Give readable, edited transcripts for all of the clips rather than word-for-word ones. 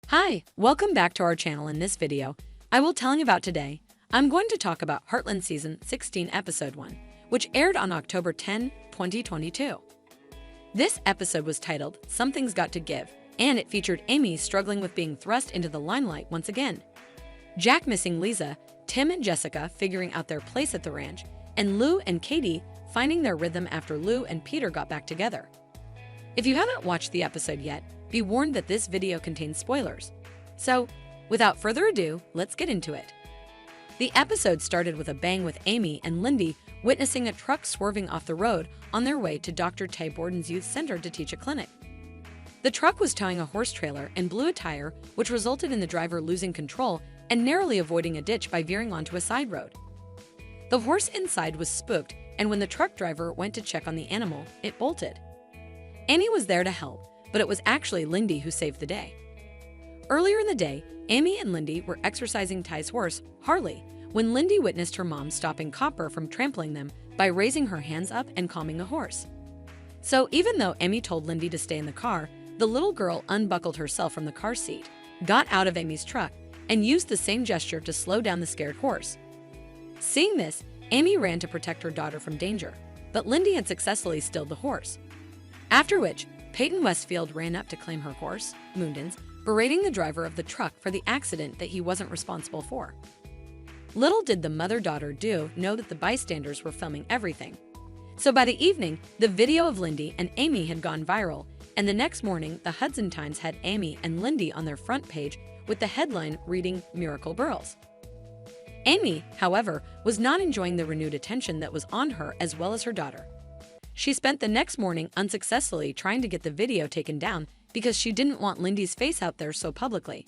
Hi, welcome back to our channel. In this video, I will tell you about today. I'm going to talk about Heartland Season 16 Episode 1, which aired on October 10, 2022. This episode was titled, Something's Got to Give, and it featured Amy struggling with being thrust into the limelight once again. Jack missing Lisa, Tim and Jessica figuring out their place at the ranch, and Lou and Katie finding their rhythm after Lou and Peter got back together. If you haven't watched the episode yet, be warned that this video contains spoilers. So, without further ado, let's get into it. The episode started with a bang with Amy and Lindy witnessing a truck swerving off the road on their way to Dr. Tay Borden's youth center to teach a clinic. The truck was towing a horse trailer and blew a tire, which resulted in the driver losing control and narrowly avoiding a ditch by veering onto a side road. The horse inside was spooked, and when the truck driver went to check on the animal, it bolted. Amy was there to help, but it was actually Lindy who saved the day. Earlier in the day, Amy and Lindy were exercising Ty's horse, Harley, when Lindy witnessed her mom stopping Copper from trampling them by raising her hands up and calming the horse. So even though Amy told Lindy to stay in the car, the little girl unbuckled herself from the car seat, got out of Amy's truck, and used the same gesture to slow down the scared horse. Seeing this, Amy ran to protect her daughter from danger, but Lindy had successfully stilled the horse. After which, Peyton Westfield ran up to claim her horse, Moondens, berating the driver of the truck for the accident that he wasn't responsible for. Little did the mother-daughter duo know that the bystanders were filming everything. So by the evening, the video of Lindy and Amy had gone viral, and the next morning, the Hudson Times had Amy and Lindy on their front page with the headline reading, Miracle Girls. Amy, however, was not enjoying the renewed attention that was on her as well as her daughter. She spent the next morning unsuccessfully trying to get the video taken down because she didn't want Lindy's face out there so publicly,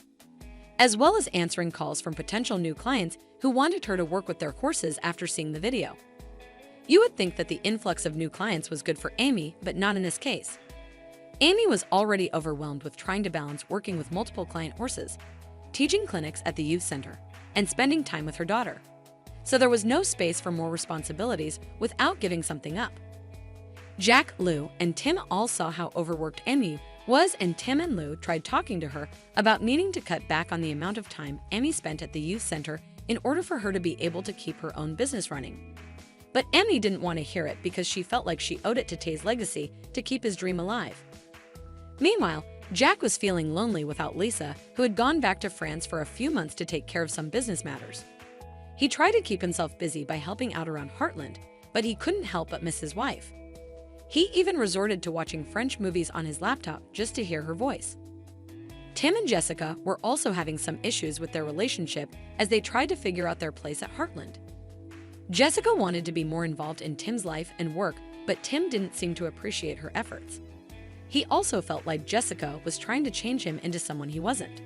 as well as answering calls from potential new clients who wanted her to work with their horses after seeing the video. You would think that the influx of new clients was good for Amy, but not in this case. Amy was already overwhelmed with trying to balance working with multiple client horses, teaching clinics at the youth center, and spending time with her daughter. So there was no space for more responsibilities without giving something up. Jack, Lou, and Tim all saw how overworked Amy was, and Tim and Lou tried talking to her about needing to cut back on the amount of time Amy spent at the youth center in order for her to be able to keep her own business running. But Amy didn't want to hear it because she felt like she owed it to Tay's legacy to keep his dream alive. Meanwhile, Jack was feeling lonely without Lisa, who had gone back to France for a few months to take care of some business matters. He tried to keep himself busy by helping out around Heartland, but he couldn't help but miss his wife. He even resorted to watching French movies on his laptop just to hear her voice. Tim and Jessica were also having some issues with their relationship as they tried to figure out their place at Heartland. Jessica wanted to be more involved in Tim's life and work, but Tim didn't seem to appreciate her efforts. He also felt like Jessica was trying to change him into someone he wasn't.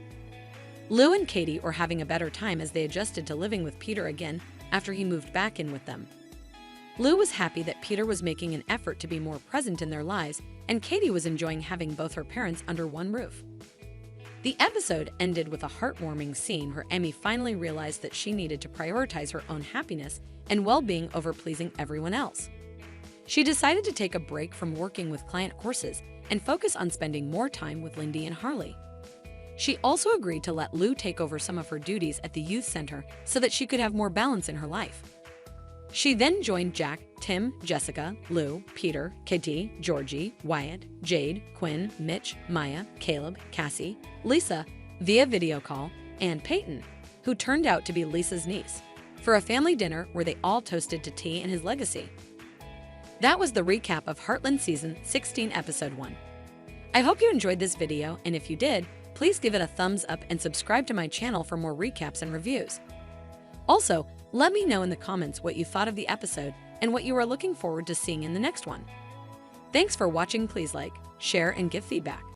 Lou and Katie were having a better time as they adjusted to living with Peter again after he moved back in with them. Lou was happy that Peter was making an effort to be more present in their lives, and Katie was enjoying having both her parents under one roof. The episode ended with a heartwarming scene where Amy finally realized that she needed to prioritize her own happiness and well-being over pleasing everyone else. She decided to take a break from working with client horses and focus on spending more time with Lindy and Harley. She also agreed to let Lou take over some of her duties at the youth center so that she could have more balance in her life. She then joined Jack, Tim, Jessica, Lou, Peter, Kitty, Georgie, Wyatt, Jade, Quinn, Mitch, Maya, Caleb, Cassie, Lisa, via video call, and Peyton, who turned out to be Lisa's niece, for a family dinner where they all toasted to T and his legacy. That was the recap of Heartland Season 16 Episode 1. I hope you enjoyed this video, and if you did, please give it a thumbs up and subscribe to my channel for more recaps and reviews. Also, let me know in the comments what you thought of the episode and what you are looking forward to seeing in the next one. Thanks for watching. Please like, share, and give feedback.